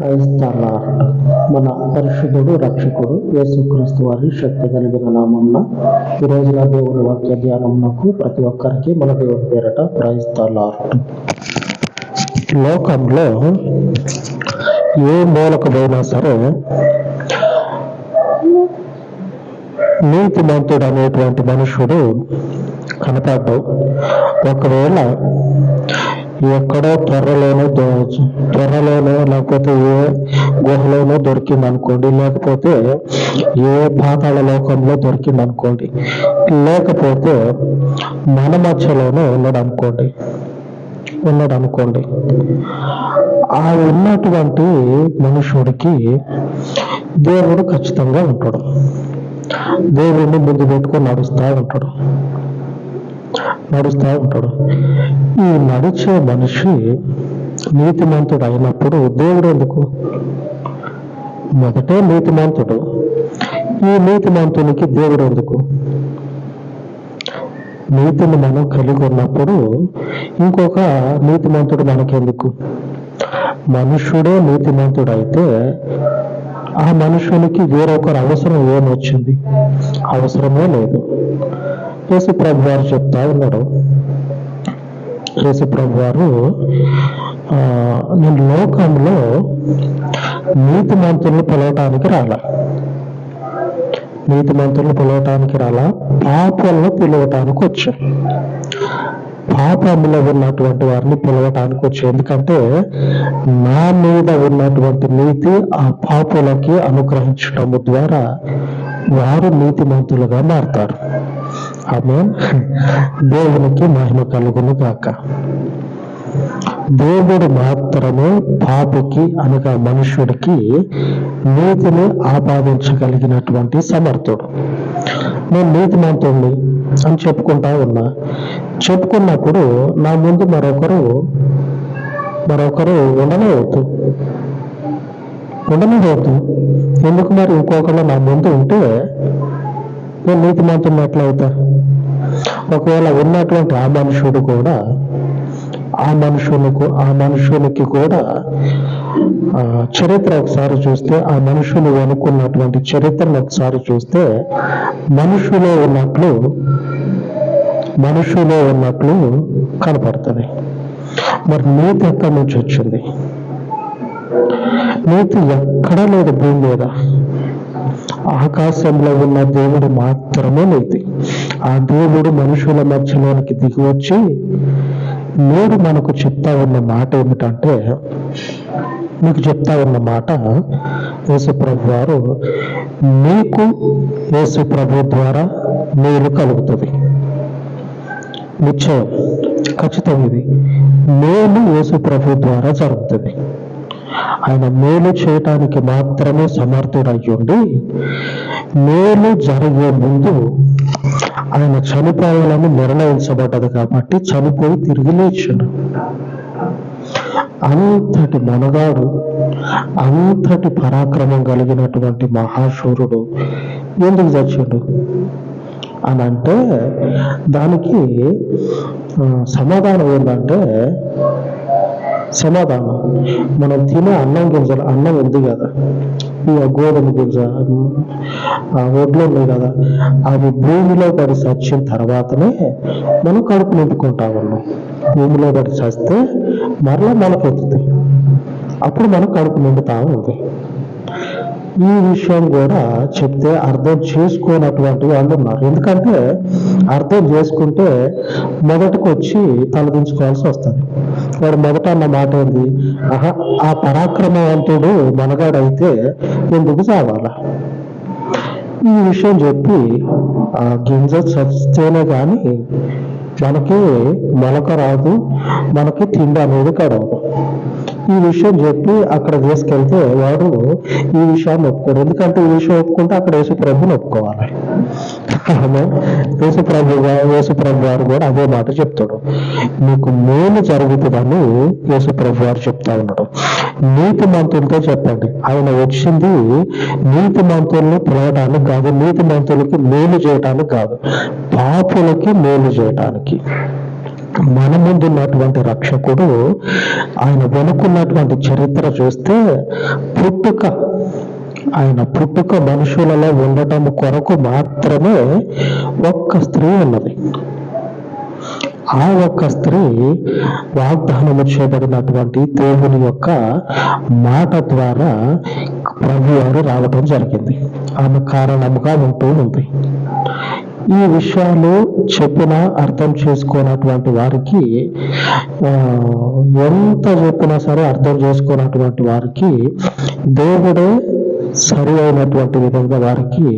Praise the lord. మన పరిశుద్ధుడు రక్షకుడు యేసుక్రీస్తు వారి శక్తి కలిగిన నామమున ఈ రోజున దేవుని వాక్య ధ్యానమునకు ప్రతి ఒక్కరికి మన దేవుని పేరట ప్రైజ్ ది లార్డ్. లోకంలో ఏ మూలకు పోయినా సరే నీతిమంతుడు అనేటువంటి మనుషుడు కనపడ్డు. ఒకవేళ ఎక్కడో త్వరలోనో లేకపోతే ఏ గుహలోనో దొరికింది అనుకోండి, లేకపోతే ఏ పాతాళ లోకంలో దొరికింది అనుకోండి, లేకపోతే మన మధ్యలోనే ఉన్నాడు అనుకోండి, ఆ ఉన్నటువంటి మనుషుడికి దేవుడు ఖచ్చితంగా ఉంటాడు. దేవుడిని ముందు పెట్టుకొని నడుస్తూ ఉంటాడు. ఈ నడిచే మనిషి నీతిమంతుడు అయినప్పుడు దేవుడు ఎందుకు? మొదటే నీతిమంతుడు, ఈ నీతిమంతునికి దేవుడు ఎందుకు? నీతిని మనం కలిగి ఉన్నప్పుడు ఇంకొక నీతిమంతుడు మనకెందుకు? మనుషుడే నీతిమంతుడు అయితే ఆ మనుషునికి వేరొకరు అవసరం ఏమొచ్చింది? అవసరమే లేదు. యేసు ప్రభు వారు చెప్తా ఉన్నాడు. యేసు ప్రభు వారు నేను లోకంలో నీతిమంతుల్ని పిలవటానికి రాలా, పాపులను పిలవటానికి వచ్చాను. పాపంలో ఉన్నటువంటి వారిని పిలవటానికి వచ్చాను. ఎందుకంటే నా మీద ఉన్నటువంటి నీతి ఆ పాపులకి అనుగ్రహించటం ద్వారా వారు నీతిమంతులుగా మారతారు. ఆమేన్. దేవునికి మహిమ కలుగును గాక. దేవుడు మాత్రమే పాపికి అనగా మనుష్యుడికి నీతిని ఆపాదించగలిగినటువంటి సమర్థుడు. నేను నీతిమంతుణ్ణి అని చెప్పుకున్నప్పుడు నా ముందు మరొకరు ఉండలేవద్దు. ఎందుకు మరి? ఇంకొకళ్ళు నా ముందు ఉంటే నేను నీతిమంతుని ఎట్లవుతా? ఒకవేళ ఉన్నటువంటి ఆ మనుషుడు కూడా ఆ మనుషునికి కూడా చరిత్ర ఒకసారి చూస్తే, ఆ మనుషులు అనుకున్నటువంటి చరిత్రను ఒకసారి చూస్తే మనుషులో ఉన్నట్లు కనపడుతుంది. మరి నీతి ఎక్కడి నుంచి వచ్చింది? నీతి ఎక్కడా లేదు భూమి మీద. ఆకాశంలో ఉన్న దేవుడు మాత్రమే నీతి. ఆ దేవుడు మనుషుల మధ్యలోనికి దిగి వచ్చి నేడు మనకు చెప్తా ఉన్న మాట ఏమిటంటే, మీకు చెప్తా ఉన్న మాట, యేసుప్రభు వారు మీకు యేసుప్రభు ద్వారా మేలు కలుగుతుంది. నిశ్చయం, ఖచ్చితం. ఇది మేలు యేసుప్రభు ద్వారా జరుగుతుంది. ఆయన మేలు చేయటానికి మాత్రమే సమర్థుడయ్యుండి మేలు జరిగే ముందు ఆయన చనిపోవాలని నిర్ణయించబడ్డది కాబట్టి చనిపోయి తిరిగి లేచాడు. అంతటి మనగాడు, అంతటి పరాక్రమం కలిగినటువంటి మహాశూరుడు ఎందుకు చచ్చాడు అని అంటే దానికి సమాధానం ఏంటంటే, మనం తినే అన్నం ఉంది కదా, ఈ గోధుమ గింజ, ఒడ్లు ఉన్నాయి కదా, అవి భూమిలో పడి చచ్చిన తర్వాతనే మనం కడుపు నింపుకుంటా ఉన్నాం. భూమిలో పడి చస్తే మరలా మనకు ఎత్తుతుంది, అప్పుడు మనం కడుపు నింపుతా ఉంది. ఈ విషయం కూడా చెప్తే అర్థం చేసుకోనటువంటి వాళ్ళు ఉన్నారు. ఎందుకంటే అర్థం చేసుకుంటే మొదటకు వచ్చి తలదించుకోవాల్సి వస్తుంది. వాడు మొదట అన్న మాట ఏంది? ఆ పరాక్రమవంతుడు మనగాడైతే ఎందుకు చావాలా? ఈ విషయం చెప్పి ఆ గింజ చస్తేనే కానీ మనకి మొలక రాదు, మనకి తిండి అనేది గడవదు. ఈ విషయం చెప్పి అక్కడ తీసుకెళ్తే వాడు ఈ విషయాన్ని ఒప్పుకోడు. ఎందుకంటే ఈ విషయం ఒప్పుకుంటే అక్కడ యేసుప్రభుని ఒప్పుకోవాలి. యేసుప్రభు వారు కూడా అదే మాట చెప్తాడు. మీకు మేలు జరుగుతుందని యేసుప్రభు వారు చెప్తా ఉన్నాడు. నీతిమంతులతో చెప్పండి. ఆయన వచ్చింది నీతిమంతుల్ని పిలవడానికి కాదు, నీతిమంతులకి మేలు చేయటానికి కాదు, పాపులకి మేలు చేయటానికి. మన ముందు ఉన్నటువంటి రక్షకుడు, ఆయన వెనుకున్నటువంటి చరిత్ర చూస్తే ఆయన పుట్టుక మనుషులలో ఉండటం కొరకు మాత్రమే ఒక్క స్త్రీ ఉన్నది. ఆ ఒక్క స్త్రీ వాగ్దానము చేయబడినటువంటి దేవుని యొక్క మాట ద్వారా ప్రభు వారు రావటం జరిగింది. ఆమె కారణముగా ఉంటూ ఉంది. ఈ విషయాలు చెప్పినా అర్థం చేసుకోనటువంటి వారికి, ఎంత చెప్పినా సరే అర్థం చేసుకోనటువంటి వారికి దేవుడే సరి అయినటువంటి విధంగా వారికి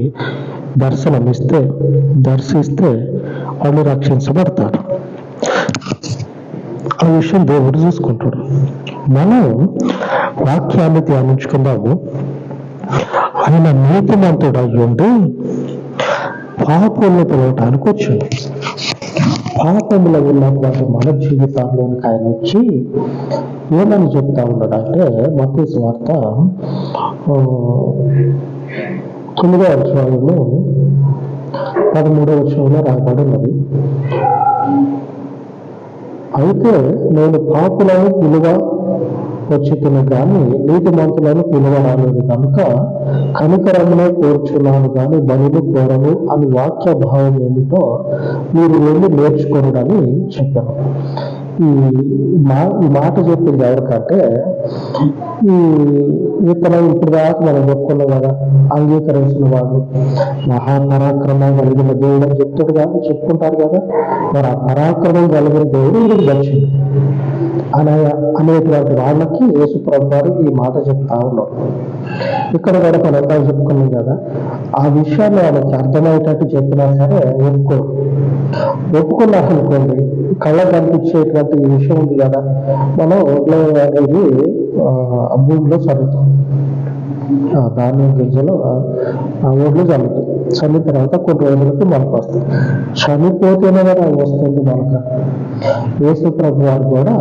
దర్శిస్తే వాళ్ళు రక్షించబడతారు. ఆ విషయం దేవుడు చూసుకుంటాడు. మనం వాక్యాన్ని ధ్యానించుకుందాము. ఆయన నీతిమంతుడు అయ్యుండి పాపంలో పిలవటానికి వచ్చింది. పాపంలో ఉన్నటువంటి మన జీవితాల్లోనికి ఆయన వచ్చి ఏమని చెప్తా ఉన్నాడంటే, మత్తయి సువార్త 9వ అధ్యాయము 13వ వచనంలో రాయబడి ఉన్నది. అయితే నేను పాపులను పిలువ వచ్చితిని గాని నీతిమంతులను పిలువ రాలేదు కనుక కనికరమునే కోరుచున్నాను గాని బలులు కోరను అని వాక్య భావం ఏమిటో మీరు వెళ్ళి నేర్చుకోనని చెప్పాను. ఈ మాట చెప్పింది ఎవరికంటే, ఇప్పుడు దాకా మనం చెప్పుకున్నాం కదా, అంగీకరించిన వాడు మహాపరాక్రమం కలిగిన దేవుడు అని చెప్పుకుంటారు కదా. మరి ఆ పరాక్రమం కలిగిన దేవుడు వీడికి వచ్చింది అనేటువంటి వాళ్ళకి యేసు ప్రభు వారు ఈ మాట చెప్తా ఉన్నారు. ఇక్కడ కూడా మనం చెప్పుకున్నాం కదా, ఆ విషయాన్ని వాళ్ళకి అర్థమయ్యేటట్టు చెప్పినా సరే ఒప్పుకున్నారనుకోండి, కళ్ళకు కనిపించేటువంటి ఈ విషయం ఉంది కదా, మనం ఒడ్లు అనేది భూమిలో చల్లుతాం, ధాన్యం గింజలు ఒడ్లు చల్లుతాం. చల్లిన తర్వాత కొన్ని రోజులకి మనకు వస్తుంది. చనిపోతేనే కదా వస్తుంది మనకు. యేసు ప్రభు వారు కూడా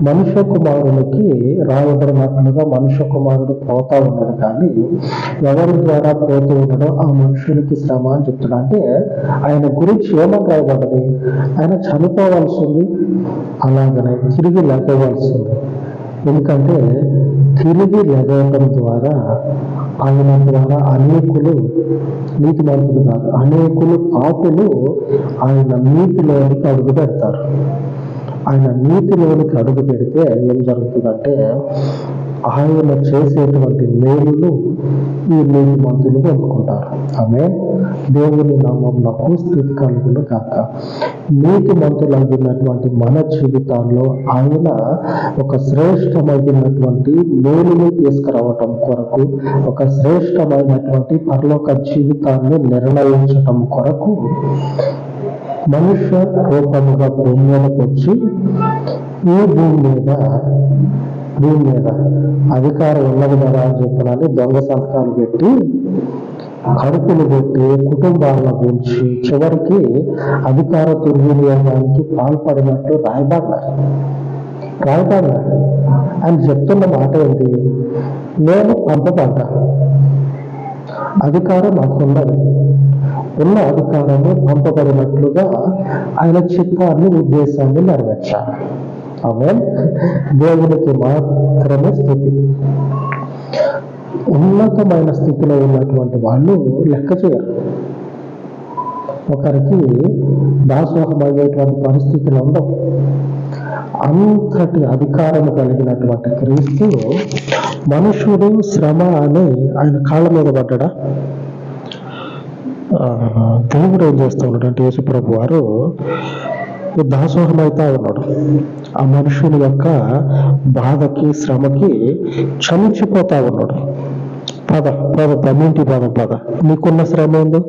మనుష్య కుమారునికి రాయబడినట్లుగా మనుష్య కుమారుడు పోతా ఉన్నాడు, కానీ ఎవరి ద్వారా పోతూ ఉన్నాడో ఆ మనుషులకి శ్రమ అని చెప్తున్నాడు. అంటే ఆయన గురించి ఏమని రాయబడ్డది? ఆయన చనిపోవలసింది, అలాగనే తిరిగి లెగవలసింది. ఎందుకంటే తిరిగి లెగవడం ద్వారా ఆయన ద్వారా అనేకులు, నీతిమంతులు కాదు అనేకులు పాపులు ఆయన నీతిలోనికి అడుగు పెడతారు. ఆయన నీతిలోనికి అడుగు పెడితే ఏం జరుగుతుందంటే, ఆయన చేసేటువంటి మేలులు ఈ నీతిమంతులు పొందుకుంటారు. ఆమె దేవుని నామమునకు స్తుతి కలుగును గాక. నీతిమంతులైనటువంటి మన జీవితాల్లో ఆయన ఒక శ్రేష్టమైనటువంటి మేలుని తీసుకురావటం కొరకు, ఒక శ్రేష్టమైనటువంటి పరలోక జీవితాన్ని నిర్ణయించటం కొరకు మనుష్య రూపముగా భూమిలోకి వచ్చి ఈ భూమి మీద అధికారం ఉన్నది కదా అని చెప్పడానికి దొంగ సంతకాలు పెట్టి, కడుపులు పెట్టి, కుటుంబాల గురించి చివరికి అధికార దుర్వినియోగానికి పాల్పడినట్టు రాయబడ్డారు. అని చెప్తున్న మాట ఏంటి? నేను పంపబడ్డా, అధికారం మాకున్నది, ఉన్న అధికారాన్ని పంపబడినట్లుగా ఆయన చిత్తాన్ని, ఉద్దేశాన్ని నెరవేర్చాలి. ఆమె దేవునికి మాత్రమే స్థితి. ఉన్నతమైన స్థితిలో ఉన్నటువంటి వాళ్ళు లెక్క చేయరు. ఒకరికి దాసోహం అయ్యేటువంటి పరిస్థితులు ఉండవు. అంతటి అధికారం కలిగినటువంటి క్రీస్తు మనుషుడు శ్రమ అని ఆయన కాళ్ళ మీద పడ్డా. దేవుడు ఏం చేస్తూ ఉన్నాడు అంటే, యేసు ప్రభు వారు దాసోహం అవుతా ఉన్నాడు. ఆ మనుషుని యొక్క బాధకి, శ్రమకి చలించిపోతా ఉన్నాడు. పద నీకున్న శ్రమ ఏందో,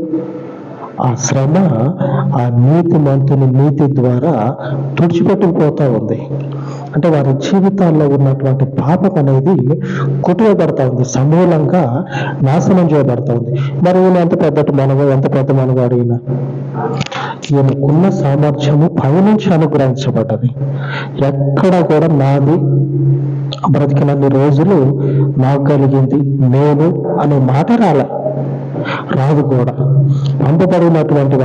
ఆ శ్రమ ఆ నీతిమంతుని నీతి ద్వారా తుడిచిపెట్టుకుపోతా ఉంది. అంటే వారి జీవితాల్లో ఉన్నటువంటి పాపం అనేది కొట్టివేయబడతా ఉంది, సమూలంగా నాశనం చేయబడతా ఉంది. మరి ఈయన ఎంత పెద్ద మనవాడు ఈయనకున్న సామర్థ్యము పైనుంచి అనుగ్రహించబడ్డది. ఎక్కడ కూడా నాది బ్రతికినన్ని రోజులు నాకు కలిగింది నేను అనే మాట రాలే. రాదు కూడా. పంపబడినటువంటి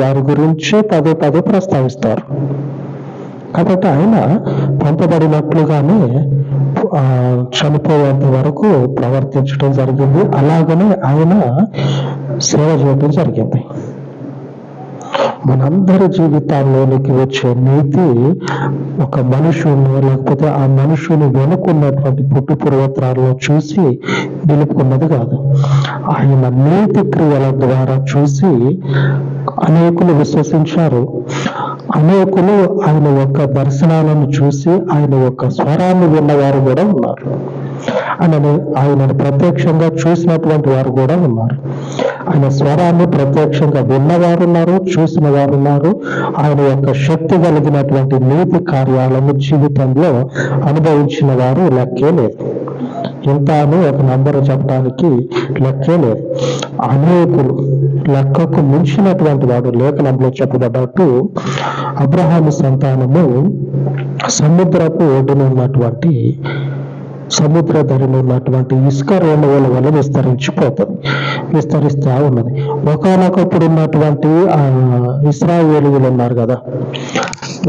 వారి గురించే పదే పదే ప్రస్తావిస్తారు. కాబట్టి ఆయన పంపబడినట్లుగానే చనిపోయేంత వరకు ప్రవర్తించడం జరిగింది. అలాగనే ఆయన సేవ చేయడం జరిగింది. మనందరి జీవితాల్లోనికి వచ్చే నీతి ఒక మనుషుని, లేకపోతే ఆ మనుషుని వెనుకున్నటువంటి పుట్టు పూర్వత్రాలను చూసి నిలుపుకున్నది కాదు. ఆయన నీతి క్రియల ద్వారా చూసి అనేకులు విశ్వసించారు. అనేకులు ఆయన యొక్క దర్శనాలను చూసి ఆయన యొక్క స్వరాన్ని విన్నవారు కూడా ఉన్నారు. ఆయనను ప్రత్యక్షంగా చూసినటువంటి వారు కూడా ఉన్నారు. ఆయన స్వరాన్ని ప్రత్యక్షంగా విన్నవారు ఉన్నారు, చూసిన వారు ఉన్నారు. ఆయన యొక్క శక్తి కలిగినటువంటి నీతి కార్యాలను జీవితంలో అనుభవించిన వారు లెక్కే లేదు. ఇంత అని ఒక నంబరు చెప్పడానికి లెక్కే లేదు. అనేకులు, లెక్కకు మించినటువంటి వాడు. లేఖనంలో చెప్పబడ్డట్టు అబ్రహాము సంతానము సముద్రపు ఒడ్డున ఉన్నటువంటి, సముద్ర ధరలో ఉన్నటువంటి ఇసుక రేణువుల వల్ల విస్తరిస్తా ఉన్నది. ఒకనొకప్పుడు ఉన్నటువంటి ఇశ్రాయేలీయులు ఉన్నారు కదా,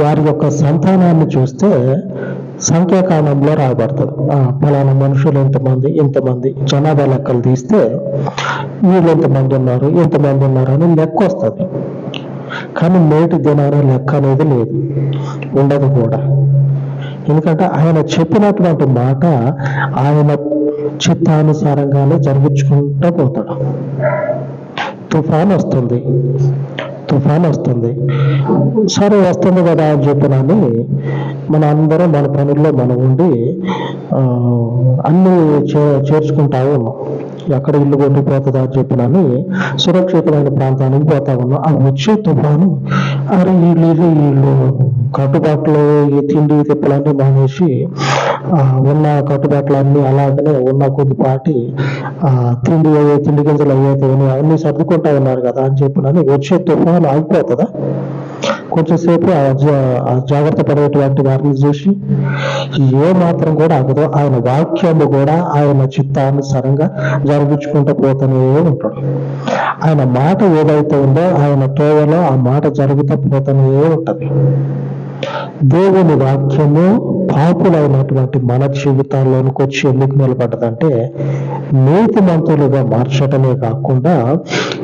వారి యొక్క సంతానాన్ని చూస్తే సంఖ్యాకాలంలో రాబడుతుంది. ఫలానా మనుషులు ఇంతమంది జనాభా లెక్కలు తీస్తే వీళ్ళు ఎంతమంది ఉన్నారు అని లెక్క వస్తుంది. కానీ నేటి దినాన లెక్క అనేది లేదు, ఉండదు కూడా. ఎందుకంటే ఆయన చెప్పినటువంటి మాట ఆయన చిత్తానుసారంగానే జరిగించుకుంటూ పోతాడు. తుఫాన్ వస్తుంది, సరే వస్తుంది కదా అని చెప్పినని మన అందరం మన పనుల్లో మనం ఉండి అన్ని చేర్చుకుంటా ఉన్నాం. ఎక్కడ ఇల్లు కొట్టిపోతుందా అని చెప్పినని సురక్షితమైన ప్రాంతానికి పోతా ఉన్నాం. ఆ వచ్చే తుఫాను, అరే వీళ్ళు కట్టుబాట్లు, ఈ తిండి తిప్పలన్నీ మానేసి ఉన్న కట్టుబాట్లన్నీ అలాగనే ఉన్న కొద్దిపాటి తిండి గింజలు అయ్యేతే అన్ని సర్దుకుంటా ఉన్నారు కదా అని చెప్పినని వచ్చే తుఫాను ఆగిపోతుందా? కొంచెంసేపు జాగ్రత్త పడేటువంటి వారిని చూసి ఏ మాత్రం కూడా ఆగదు. ఆయన వాక్యము కూడా ఆయన చిత్తానుసారంగా జరిగించుకుంటూ పోతూనే ఉంటాడు. ఆయన మాట ఏదైతే ఉందో ఆయన తోవలో ఆ మాట జరుగుతూ పోతూనే ఉంటది. దేవుని వాక్యము పాపులైనటువంటి మన జీవితాల్లోనికి వచ్చి ఎందుకు నిలబడ్డదంటే నీతిమంతులుగా మార్చటమే కాకుండా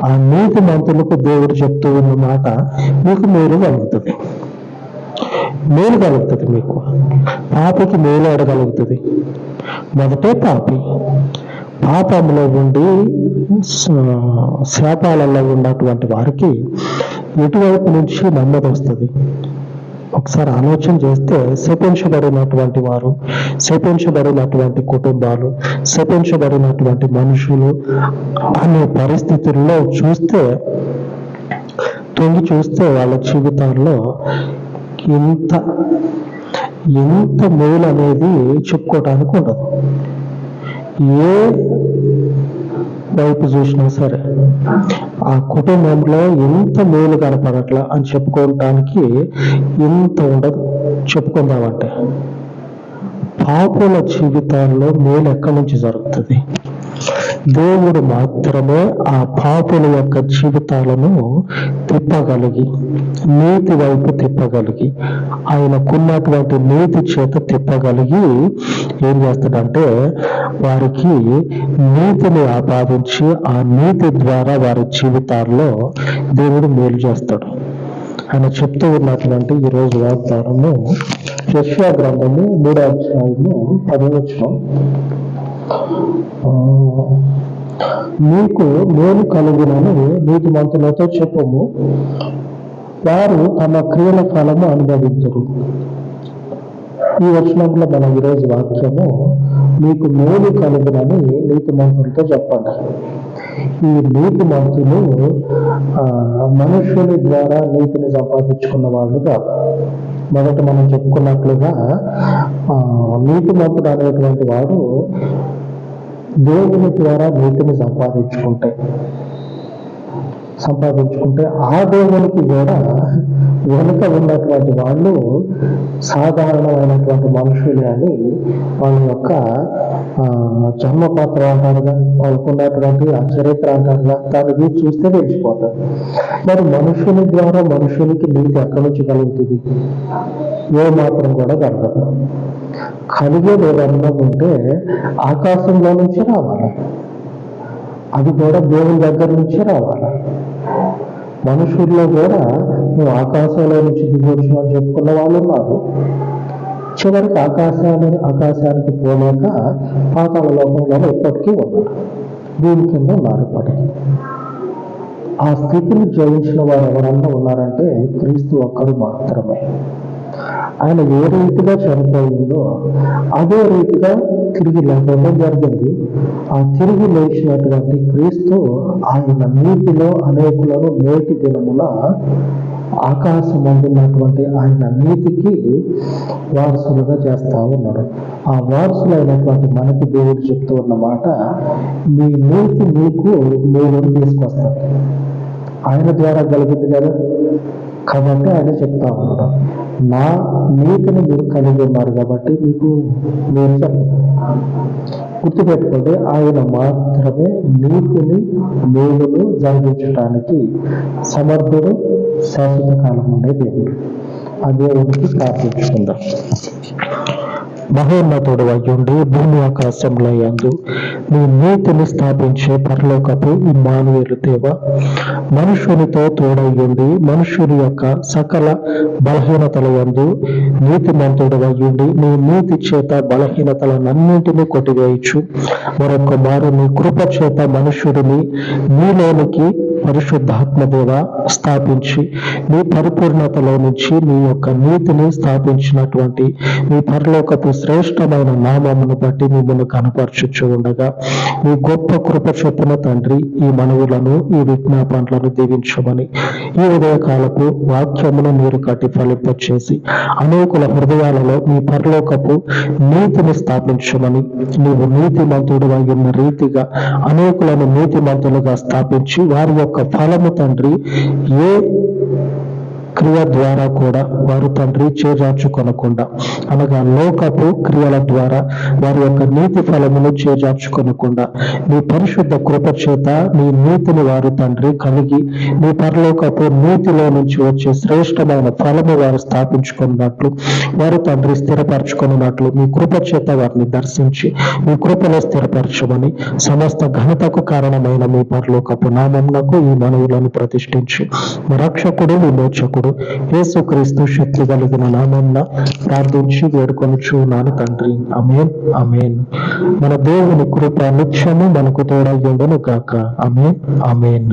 ఆ నీతిమంతులకు దేవుడు చెప్తూ ఉన్న మాట మీకు మేలు కలుగుతుంది. మీకు పాపికి మేలు అడగలుగుతుంది. మొదటే పాపంలో ఉండి శాపాలలో ఉన్నటువంటి వారికి ఎటువైపు నుంచి నెమ్మది వస్తుంది? ఒకసారి ఆలోచన చేస్తే శపించబడినటువంటి వారు, శపించబడినటువంటి కుటుంబాలు, శపించబడినటువంటి మనుషులు అనే పరిస్థితుల్లో తొంగి చూస్తే వాళ్ళ జీవితాల్లో ఎంత మేలు అనేది చెప్పుకోవడానికి ఉండదు. ఏ వైపు చూసినా సరే ఆ కుటుంబంలో ఎంత మేలు కనపడట్లా అని చెప్పుకోవటానికి ఎంత ఉండదు. చెప్పుకుందామంటే పాపుల జీవితాల్లో మేలు ఎక్కడి నుంచి జరుగుతుంది? దేవుడు మాత్రమే ఆ పాపుల యొక్క జీవితాలను తిప్పగలిగి, నీతి వైపు తిప్పగలిగి, ఆయనకున్నటువంటి నీతి చేత తిప్పగలిగి ఏం చేస్తాడంటే వారికి నీతిని ఆపాదించి ఆ నీతి ద్వారా వారి జీవితాల్లో దేవుడు మేలు చేస్తాడు. ఆయన చెప్తూ ఉన్నటువంటి ఈరోజు వాగ్దానము యెషయా గ్రంథము 3వ అధ్యాయము 10వ వచనం. నీకు మేలు కలుగునని నీతిమంతులతో చెప్పుము, వారు తమ క్రియల ఫలము అనుభవించరు. ఈ వచనంలో మన ఈరోజు వాక్యము మీకు మేలు కలుగునని నీతిమంతులతో చెప్పండి. ఈ నీతిమంతులు మనుషుల ద్వారా నీతిని సంపాదించుకున్న వాళ్ళు కాదు. మొదట మనం చెప్పుకున్నట్లుగా నీతిమంతుడు అనేటువంటి వాడు దేవుని ద్వారా నీతిని సంపాదించుకుంటే ఆ దేవునికి కూడా వెనుక ఉన్నటువంటి వాళ్ళు సాధారణమైనటువంటి మనుషులే అని వాళ్ళ యొక్క జన్మపత్రం అంటారుగా, వాళ్ళకు ఉన్నటువంటి ఆ చరిత్ర అంటారుగా, దాన్ని చూస్తే తెలిసిపోతుంది. మరి మనుషుని ద్వారా మనుషునికి నీతి ఎక్కడి నుంచి కలుగుతుంది? ఏ మాత్రం కూడా కలగదు. కలిగేది ఏదన్నా ఉంటే ఆకాశంలో నుంచి రావాలి, అది కూడా దేవుని దగ్గర నుంచి రావాలి. మనుషుల్లో కూడా నువ్వు ఆకాశంలో నుంచి దిగొచ్చు అని చెప్పుకున్న వాళ్ళు ఉన్నారు. చివరికి ఆకాశానికి పోలేక పాతాళ లోకంలో ఇప్పటికీ ఉన్నారు, దీని కింద ఉన్నారు ఇప్పటికీ. ఆ స్థితిని జయించిన వారు ఎవరన్నా ఉన్నారంటే క్రీస్తు ఒక్కరు మాత్రమే. ఆయన ఏ రీతిగా చనిపోయిందో అదే రీతిగా తిరిగి లేకపోవడం జరిగింది. ఆ తిరిగి లేచినటువంటి క్రీస్తు ఆయన నీతిలో అనేకులను నేటి దినమున ఆకాశం అందున్నటువంటి ఆయన నీతికి వారసులుగా చేస్తా ఉన్నాడు. ఆ వారసులైనటువంటి మనకి దేవుడు చెప్తూ ఉన్న మాట, మీ నీతి మీకు మేలును తీసుకొస్తాడు. ఆయన ద్వారా కలిగింది కదా, కాబట్టి ఆయన చెప్తా ఉన్నాడు, నా నీతిని మీరు కలిగి ఉన్నారు కాబట్టి మీకు మీరు జరుగుతుంది. గుర్తుపెట్టుకోండి, ఆయన మాత్రమే నీతిని మేలును జరిగించడానికి సమర్థుడు, శాశ్వత కాలం ఉండే దేవుడు. ఆ దేవుడికి ప్రార్థించుకుందాం. మహోన్నతుడు అయ్యుండి భూమి ఆకాశంలో యందు నీ నీతిని స్థాపించే పరలోకపు ఇమ్మానుయేలు దేవ, మనుషునితో తోడయ్యుండి మనుషుని యొక్క సకల బలహీనతల యందు నీతిమంతుడు అయ్యుండి నీ నీతి చేత బలహీనతలన్నింటినీ కొట్టివేయచ్చు. మరొక మారు నీ కృప చేత మనుషుడిని నీలోనికి పరిశుద్ధాత్మదేవ స్థాపించి నీ పరిపూర్ణతలో నుంచి నీ యొక్క నీతిని స్థాపించినటువంటి నీ పరలోకపు శ్రేష్టమైన నామమును బట్టి మిమ్మల్ని కనపరచుచు ఉండగా నీ గొప్ప కృప చొప్పున తండ్రి ఈ మనవులను ఈ విజ్ఞాపనలను దీవించమని ఈ ఉదయకాలపు వాక్యమును మీరు కట్టి ఫలింపచేసి అనేకుల హృదయాలలో నీ పరలోకపు నీతిని స్థాపించమని, నీవు నీతిమంతుడు అయిన రీతిగా అనేకులను నీతిమంతులుగా స్థాపించి వారి యొక్క ఫలము తండ్రి ఏ క్రియ ద్వారా కూడా వారు తండ్రి చేజార్చుకొనకుండా, అనగా లోకపు క్రియల ద్వారా వారి యొక్క నీతి ఫలమును చేజార్చుకొనకుండా నీ పరిశుద్ధ కృప చేత నీ నీతిని వారు తండ్రి కలిగి నీ పరలోకపు నీతిలో నుంచి వచ్చే శ్రేష్టమైన ఫలము వారు స్థాపించుకున్నట్లు, వారు తండ్రి స్థిరపరచుకున్నట్లు మీ కృప చేత వారిని దర్శించి మీ కృపలో స్థిరపరచమని సమస్త ఘనతకు కారణమైన మీ పరలోకపు నామమునకు ఈ మనవులను ప్రతిష్ఠించి మీ రక్షకుడు విమోచకుడు యేసుక్రీస్తు శక్తి కలిగిన నామమున ప్రార్థించి వేడుకొనుచున్నాను తండ్రి. ఆమేన్, ఆమేన్. మన దేవుని కృప నిత్యము మనకు తోడై ఉండును గాక. ఆమేన్, ఆమేన్.